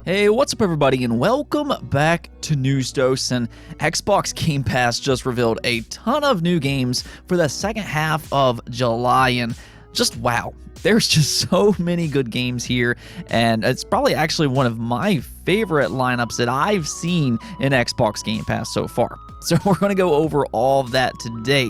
Hey, what's up everybody, and welcome back to News Dose. And Xbox Game Pass just revealed a ton of new games for the second half of July, and just wow, there's just so many good games here, and it's probably actually one of my favorite lineups that I've seen in Xbox Game Pass so far. So we're going to go over all of that today.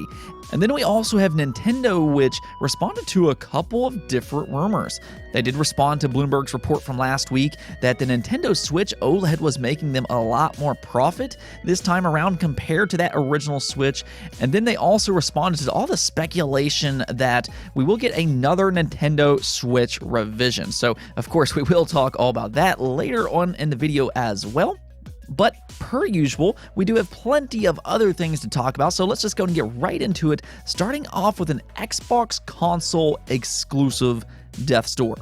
And then we also have Nintendo, which responded to a couple of different rumors. They did respond to Bloomberg's report from last week that the Nintendo Switch OLED was making them a lot more profit this time around compared to that original Switch. And then they also responded to all the speculation that we will get another Nintendo Switch revision. So, of course, we will talk all about that later on in the video as well. But per usual, we do have plenty of other things to talk about, so let's just go and get right into it, starting off with an Xbox console exclusive, Death's Door.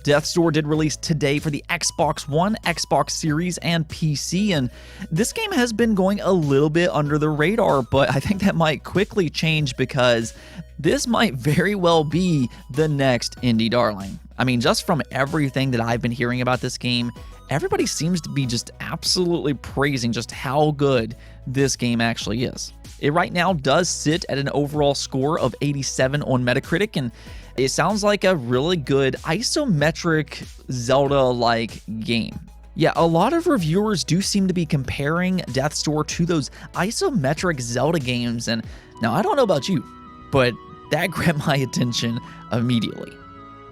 Death's Door did release today for the Xbox One, Xbox Series, and PC, and this game has been going a little bit under the radar, but I think that might quickly change because this might very well be the next indie darling. I mean, just from everything that I've been hearing about this game, everybody seems to be just absolutely praising just how good this game actually is. It right now does sit at an overall score of 87 on Metacritic, and it sounds like a really good isometric Zelda-like game. Yeah, a lot of reviewers do seem to be comparing Death's Door to those isometric Zelda games, and now I don't know about you, but that grabbed my attention immediately.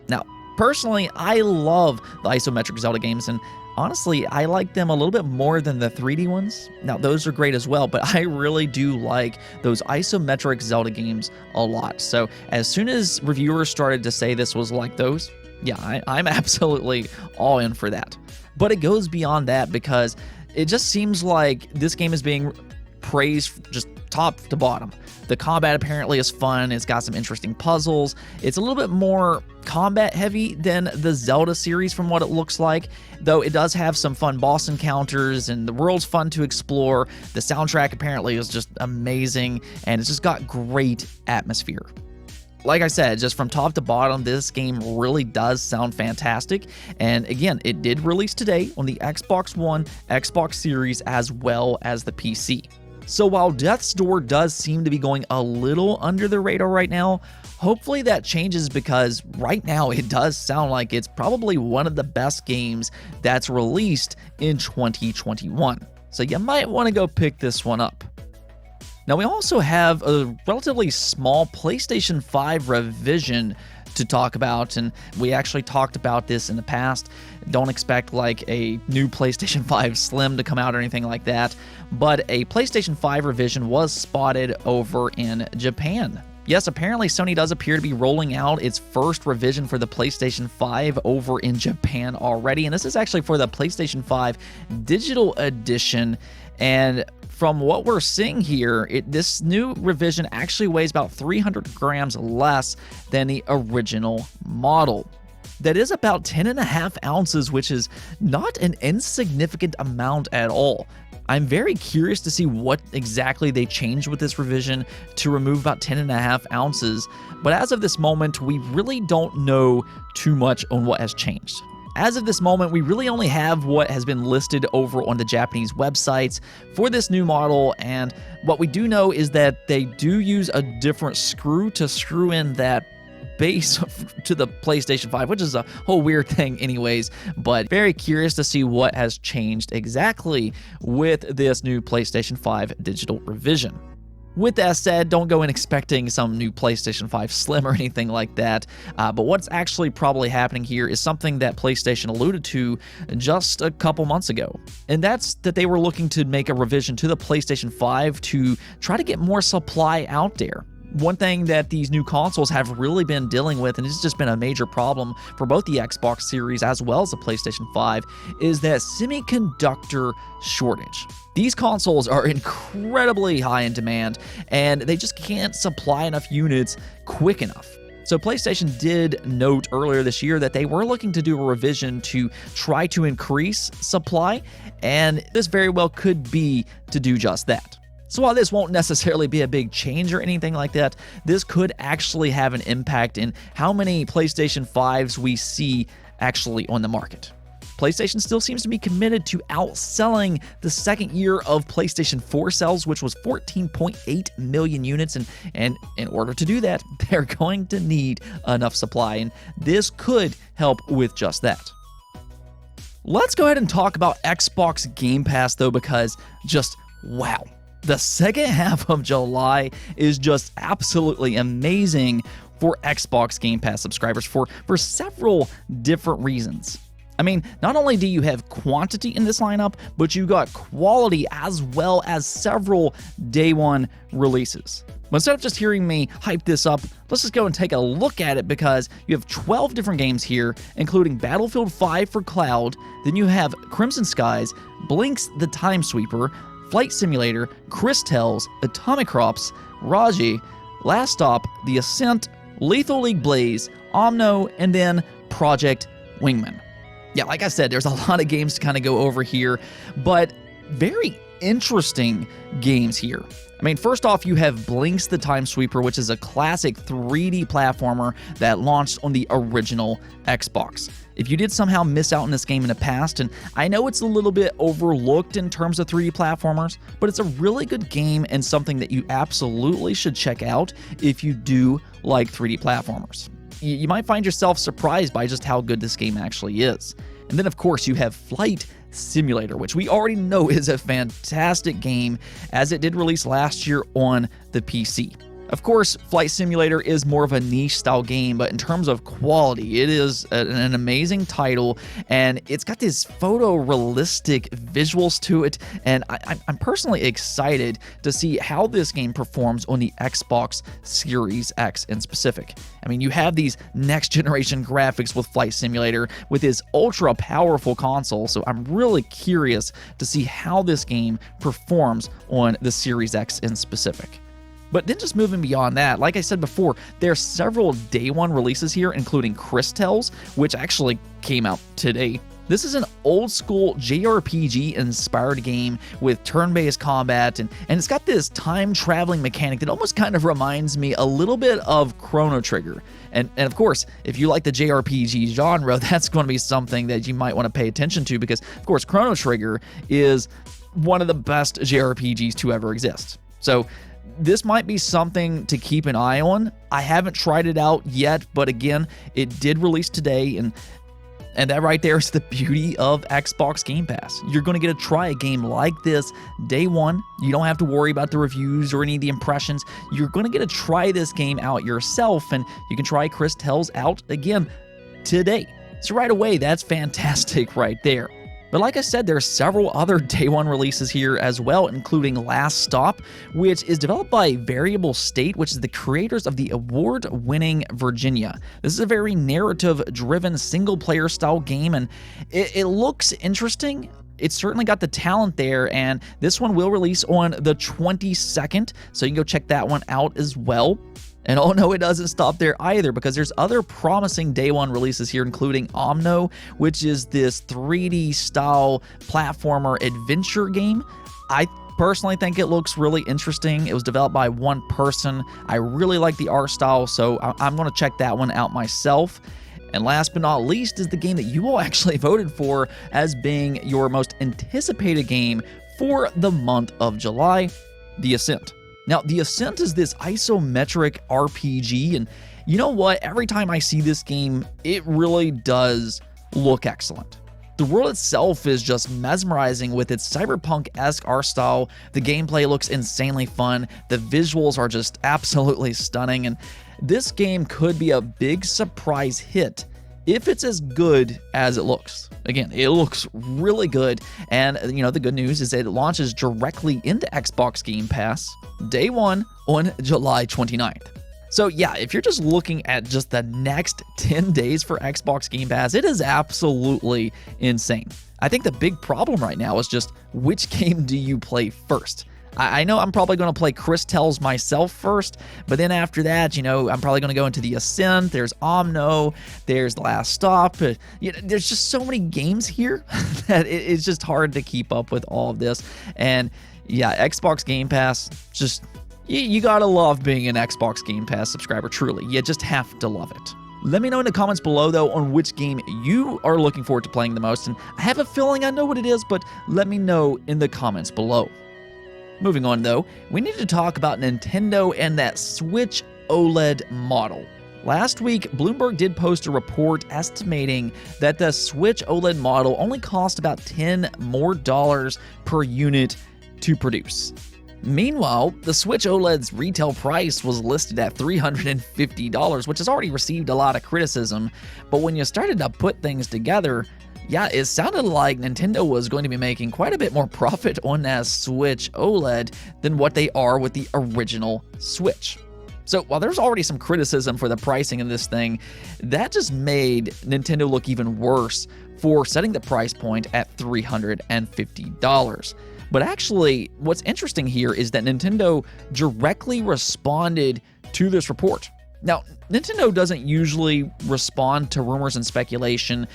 Now, personally, I love the isometric Zelda games, and honestly, I like them a little bit more than the 3D ones. Now, those are great as well, but I really do like those isometric Zelda games a lot. So as soon as reviewers started to say this was like those, yeah, I'm absolutely all in for that. But it goes beyond that because it just seems like this game is being praised just top to bottom. The combat apparently is fun, it's got some interesting puzzles, it's a little bit more combat heavy than the Zelda series from what it looks like, though it does have some fun boss encounters and the world's fun to explore. The soundtrack apparently is just amazing and it's just got great atmosphere. Like I said, just from top to bottom, this game really does sound fantastic. And again, it did release today on the Xbox One, Xbox Series, as well as the PC. So while Death's Door does seem to be going a little under the radar right now, hopefully that changes because right now it does sound like it's probably one of the best games that's released in 2021. So you might want to go pick this one up. Now we also have a relatively small PlayStation 5 revision to talk about, and we actually talked about this in the past. Don't expect like a new PlayStation 5 Slim to come out or anything like that, but a PlayStation 5 revision was spotted over in Japan. Yes, apparently Sony does appear to be rolling out its first revision for the PlayStation 5 over in Japan already, and this is actually for the PlayStation 5 Digital Edition. And from what we're seeing here, this new revision actually weighs about 300 grams less than the original model. That is about 10.5 ounces, which is not an insignificant amount at all. I'm very curious to see what exactly they changed with this revision to remove about 10.5 ounces, but as of this moment, we really don't know too much on what has changed. As of this moment, we really only have what has been listed over on the Japanese websites for this new model, and what we do know is that they do use a different screw to screw in that base to the PlayStation 5, which is a whole weird thing anyways, but very curious to see what has changed exactly with this new PlayStation 5 digital revision. With that said, don't go in expecting some new PlayStation 5 Slim or anything like that, but what's actually probably happening here is something that PlayStation alluded to just a couple months ago, and that's that they were looking to make a revision to the PlayStation 5 to try to get more supply out there. One thing that these new consoles have really been dealing with, and it's just been a major problem for both the Xbox Series as well as the PlayStation 5, is that semiconductor shortage. These consoles are incredibly high in demand, and they just can't supply enough units quick enough. So PlayStation did note earlier this year that they were looking to do a revision to try to increase supply, and this very well could be to do just that. So while this won't necessarily be a big change or anything like that, this could actually have an impact in how many PlayStation 5s we see actually on the market. PlayStation still seems to be committed to outselling the second year of PlayStation 4 sales, which was 14.8 million units. And in order to do that, they're going to need enough supply. And this could help with just that. Let's go ahead and talk about Xbox Game Pass, though, because just wow. The second half of July is just absolutely amazing for Xbox Game Pass subscribers for several different reasons. I mean, not only do you have quantity in this lineup, but you got quality as well as several day one releases. But instead of just hearing me hype this up, let's just go and take a look at it, because you have 12 different games here, including Battlefield 5 for cloud, then you have Crimson Skies, Blinks the Time Sweeper, Flight Simulator, Chris Tells, Atomic Crops, Raji, Last Stop, The Ascent, Lethal League Blaze, Omno, and then Project Wingman. Yeah, like I said, there's a lot of games to kind of go over here, but very interesting games here. I mean, first off, you have Blinks the Time Sweeper, which is a classic 3D platformer that launched on the original Xbox. If you did somehow miss out on this game in the past, and I know it's a little bit overlooked in terms of 3D platformers, but it's a really good game and something that you absolutely should check out if you do like 3D platformers. You might find yourself surprised by just how good this game actually is. And then, of course, you have Flight Simulator, which we already know is a fantastic game, as it did release last year on the PC. Of course, Flight Simulator is more of a niche style game, but in terms of quality, it is an amazing title, and it's got these photorealistic visuals to it, and I'm personally excited to see how this game performs on the Xbox Series X in specific. I mean, you have these next generation graphics with Flight Simulator with this ultra powerful console, so I'm really curious to see how this game performs on the Series X in specific. But then just moving beyond that, like I said before, there are several day one releases here, including Chris Tells, which actually came out today. This is an old school JRPG inspired game with turn-based combat, and it's got this time traveling mechanic that almost kind of reminds me a little bit of Chrono Trigger. And of course, if you like the JRPG genre, that's going to be something that you might want to pay attention to, because of course Chrono Trigger is one of the best JRPGs to ever exist. So this might be something to keep an eye on. I haven't tried it out yet, but again, it did release today, and that right there is the beauty of Xbox Game Pass. You're going to get to try a game like this day one. You don't have to worry about the reviews or any of the impressions. You're going to get to try this game out yourself, and you can try Chris Tells out again today. So right away, that's fantastic right there. But like I said, there are several other day one releases here as well, including Last Stop, which is developed by Variable State, which is the creators of the award-winning Virginia. This is a very narrative-driven single-player style game, and it looks interesting. It's certainly got the talent there, and this one will release on the 22nd, so you can go check that one out as well. And oh no, it doesn't stop there either, because there's other promising day one releases here, including Omno, which is this 3D style platformer adventure game. I personally think it looks really interesting. It was developed by one person. I really like the art style, so I'm going to check that one out myself. And last but not least is the game that you all actually voted for as being your most anticipated game for the month of July, The Ascent. Now, The Ascent is this isometric RPG, and you know what? Every time I see this game, it really does look excellent. The world itself is just mesmerizing with its cyberpunk-esque art style. The gameplay looks insanely fun. The visuals are just absolutely stunning, and this game could be a big surprise hit if it's as good as it looks. Again, it looks really good, and you know, the good news is that it launches directly into Xbox Game Pass day one on July 29th. So yeah, if you're just looking at just the next 10 days for Xbox Game Pass, it is absolutely insane. I think the big problem right now is just which game do you play first? I know I'm probably going to play Chris Tells myself first, but then after that, you know, I'm probably going to go into The Ascent, there's Omno, there's The Last Stop. You know, there's just so many games here that it's just hard to keep up with all of this. And yeah, Xbox Game Pass, just, you gotta love being an Xbox Game Pass subscriber, truly. You just have to love it. Let me know in the comments below, though, on which game you are looking forward to playing the most, and I have a feeling I know what it is, but let me know in the comments below. Moving on, though, we need to talk about Nintendo and that Switch OLED model. Last week, Bloomberg did post a report estimating that the Switch OLED model only cost about $10 more per unit to produce. Meanwhile, the Switch OLED's retail price was listed at $350, which has already received a lot of criticism, but when you started to put things together, yeah, it sounded like Nintendo was going to be making quite a bit more profit on that Switch OLED than what they are with the original Switch. So while there's already some criticism for the pricing of this thing, that just made Nintendo look even worse for setting the price point at $350. But actually, what's interesting here is that Nintendo directly responded to this report. Now, Nintendo doesn't usually respond to rumors and speculation,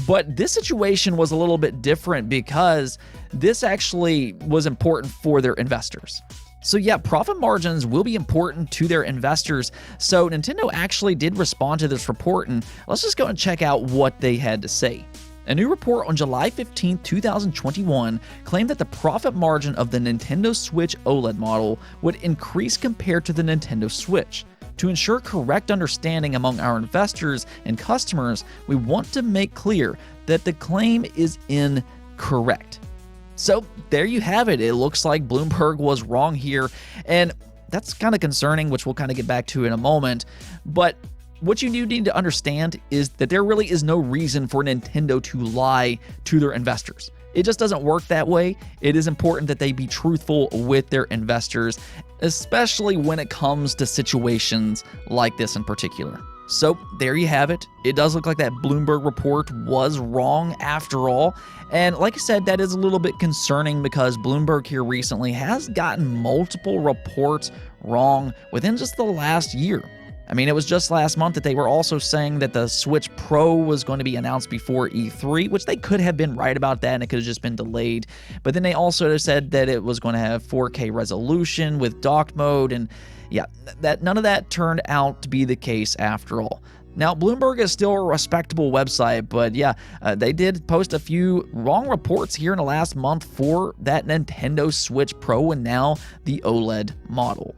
but this situation was a little bit different because this actually was important for their investors. So yeah, profit margins will be important to their investors. So Nintendo actually did respond to this report, and let's just go and check out what they had to say. A new report on July 15, 2021 claimed that the profit margin of the Nintendo Switch OLED model would increase compared to the Nintendo Switch. To ensure correct understanding among our investors and customers, we want to make clear that the claim is incorrect. So there you have it. It looks like Bloomberg was wrong here, and that's kind of concerning, which we'll kind of get back to in a moment. But what you do need to understand is that there really is no reason for Nintendo to lie to their investors. It just doesn't work that way. It is important that they be truthful with their investors, especially when it comes to situations like this in particular. So there you have it. It does look like that Bloomberg report was wrong after all. And like I said, that is a little bit concerning because Bloomberg here recently has gotten multiple reports wrong within just the last year. I mean, it was just last month that they were also saying that the Switch Pro was going to be announced before E3, which they could have been right about that and it could have just been delayed. But then they also said that it was going to have 4K resolution with docked mode, and yeah, that none of that turned out to be the case after all. Now, Bloomberg is still a respectable website, but yeah, they did post a few wrong reports here in the last month for that Nintendo Switch Pro and now the OLED model.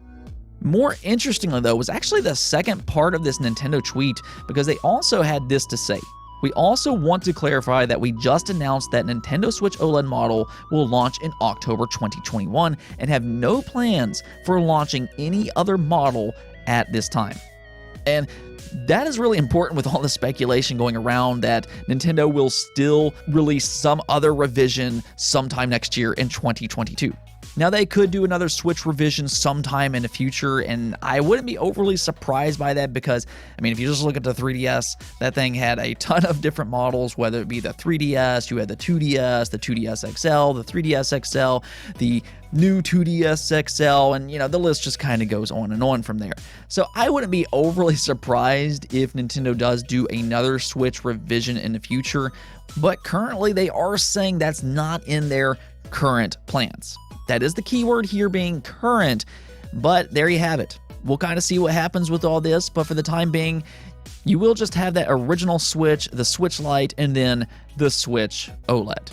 More interestingly, though, was actually the second part of this Nintendo tweet, because they also had this to say. We also want to clarify that we just announced that Nintendo Switch OLED model will launch in October 2021 and have no plans for launching any other model at this time. And that is really important with all the speculation going around that Nintendo will still release some other revision sometime next year in 2022. Now, they could do another Switch revision sometime in the future, and I wouldn't be overly surprised by that because, I mean, if you just look at the 3DS, that thing had a ton of different models, whether it be the 3DS, you had the 2DS, the 2DS XL, the 3DS XL, the new 2DS XL, and, you know, the list just kind of goes on and on from there. So I wouldn't be overly surprised if Nintendo does do another Switch revision in the future, but currently they are saying that's not in their current plans. That is the key word here, being current, but there you have it. We'll kind of see what happens with all this, but for the time being, you will just have that original Switch, the Switch Lite, and then the Switch OLED.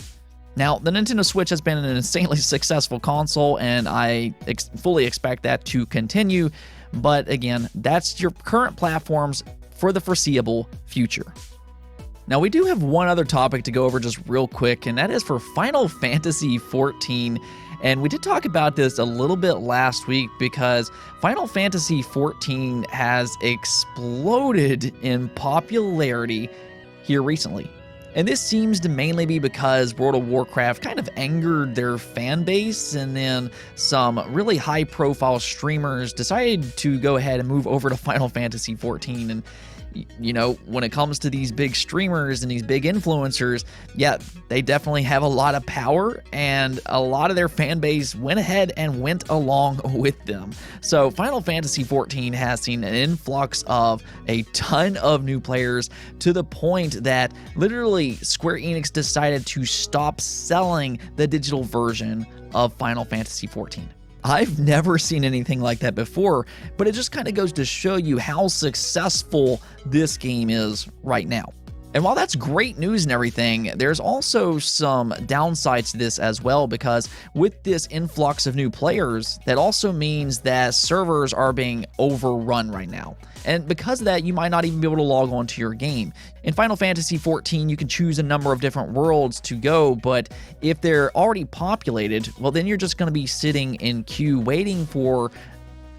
Now, the Nintendo Switch has been an insanely successful console, and I fully expect that to continue, but again, that's your current platforms for the foreseeable future. Now, we do have one other topic to go over just real quick, and that is for Final Fantasy XIV. And we did talk about this a little bit last week because Final Fantasy XIV has exploded in popularity here recently. And this seems to mainly be because World of Warcraft kind of angered their fan base, and then some really high-profile streamers decided to go ahead and move over to Final Fantasy XIV. And you know, when it comes to these big streamers and these big influencers, yeah, they definitely have a lot of power, and a lot of their fan base went ahead and went along with them. So Final Fantasy XIV has seen an influx of a ton of new players, to the point that literally Square Enix decided to stop selling the digital version of Final Fantasy XIV. I've never seen anything like that before, but it just kind of goes to show you how successful this game is right now. And while that's great news and everything, there's also some downsides to this as well, because with this influx of new players, that also means that servers are being overrun right now. And because of that, you might not even be able to log on to your game. In Final Fantasy XIV, you can choose a number of different worlds to go, but if they're already populated, well, then you're just going to be sitting in queue waiting for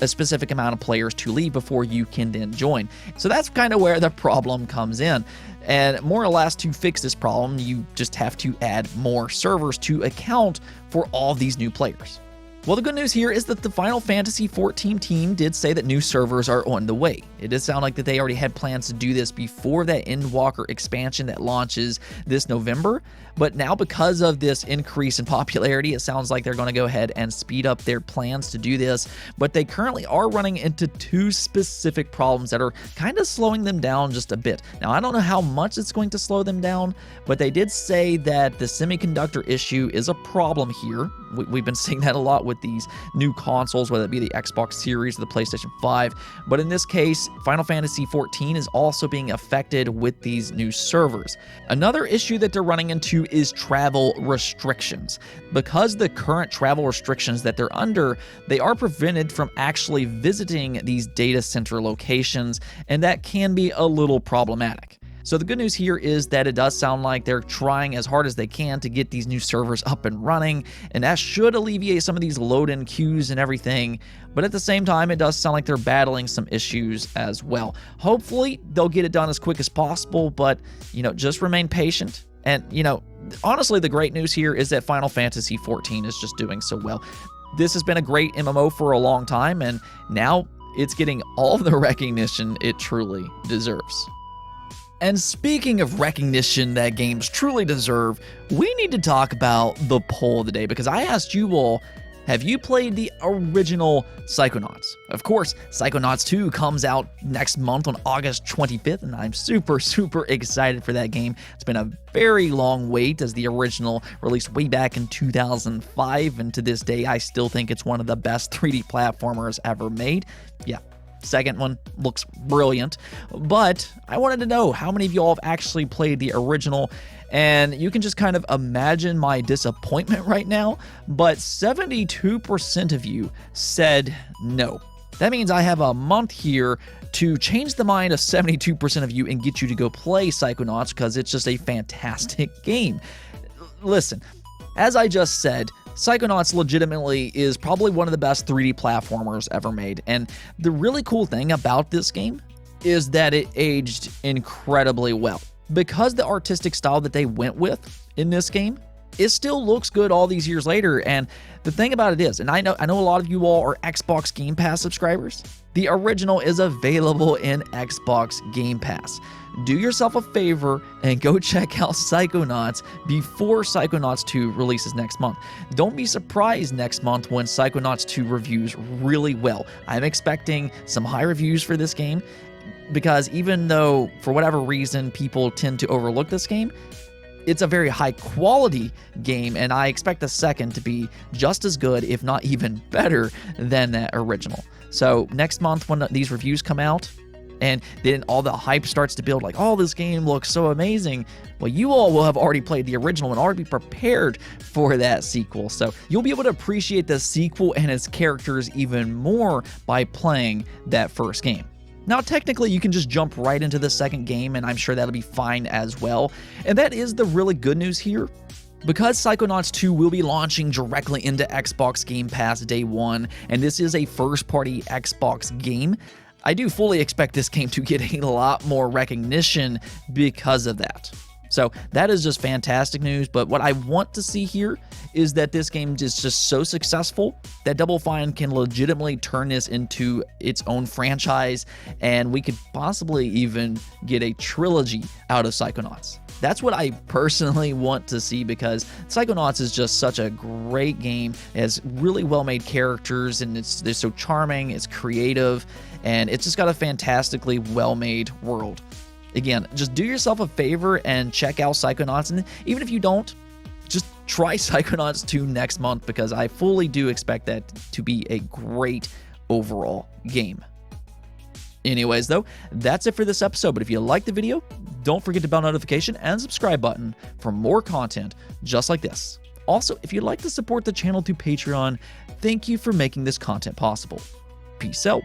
a specific amount of players to leave before you can then join. So that's kind of where the problem comes in. And more or less, to fix this problem, you just have to add more servers to account for all these new players. Well, the good news here is that the Final Fantasy XIV team did say that new servers are on the way. It does sound like that they already had plans to do this before that Endwalker expansion that launches this November, but now because of this increase in popularity, it sounds like they're going to go ahead and speed up their plans to do this, but they currently are running into two specific problems that are kind of slowing them down just a bit. Now, I don't know how much it's going to slow them down, but they did say that the semiconductor issue is a problem here. We've been seeing that a lot with these new consoles, whether it be the Xbox Series or the PlayStation 5. But in this case, Final Fantasy XIV is also being affected with these new servers. Another issue that they're running into is travel restrictions. Because the current travel restrictions that they're under, they are prevented from actually visiting these data center locations, and that can be a little problematic. So the good news here is that it does sound like they're trying as hard as they can to get these new servers up and running, and that should alleviate some of these load-in queues and everything. But at the same time, it does sound like they're battling some issues as well. Hopefully, they'll get it done as quick as possible, but, just remain patient. And, honestly, the great news here is that Final Fantasy XIV is just doing so well. This has been a great MMO for a long time, and now it's getting all the recognition it truly deserves. And speaking of recognition that games truly deserve, we need to talk about the poll of the day, because I asked you all, have you played the original Psychonauts? Of course, Psychonauts 2 comes out next month on August 25th, and I'm super excited for that game. It's been a very long wait, as the original released way back in 2005, and to this day, I still think it's one of the best 3D platformers ever made. Yeah. Second one looks brilliant, but I wanted to know how many of y'all have actually played the original, and you can just kind of imagine my disappointment right now, but 72% of you said no. That means I have a month here to change the mind of 72% of you and get you to go play Psychonauts, because it's just a fantastic game. Listen, as I just said, Psychonauts legitimately is probably one of the best 3D platformers ever made, and the really cool thing about this game is that it aged incredibly well. Because the artistic style that they went with in this game, it still looks good all these years later. And the thing about it is, and I know a lot of you all are Xbox Game Pass subscribers, the original is available in Xbox Game Pass. Do yourself a favor and go check out Psychonauts before Psychonauts 2 releases next month. Don't be surprised next month when Psychonauts 2 reviews really well. I'm expecting some high reviews for this game, because even though, for whatever reason, people tend to overlook this game, it's a very high quality game, and I expect the second to be just as good, if not even better, than that original. So next month when these reviews come out, and then all the hype starts to build, like, oh, this game looks so amazing, well, you all will have already played the original and already be prepared for that sequel. So you'll be able to appreciate the sequel and its characters even more by playing that first game. Now, technically, you can just jump right into the second game, and I'm sure that'll be fine as well. And that is the really good news here. Because Psychonauts 2 will be launching directly into Xbox Game Pass day one, and this is a first-party Xbox game, I do fully expect this game to get a lot more recognition because of that. So that is just fantastic news, but what I want to see here is that this game is just so successful that Double Fine can legitimately turn this into its own franchise, and we could possibly even get a trilogy out of Psychonauts. That's what I personally want to see, because Psychonauts is just such a great game. It has really well-made characters, and they're so charming, it's creative, and it's just got a fantastically well-made world. Again, just do yourself a favor and check out Psychonauts, and even if you don't, just try Psychonauts 2 next month because I fully do expect that to be a great overall game. Anyways, though, that's it for this episode. But if you liked the video, don't forget the bell notification and subscribe button for more content just like this. Also, if you'd like to support the channel through Patreon, thank you for making this content possible. Peace out.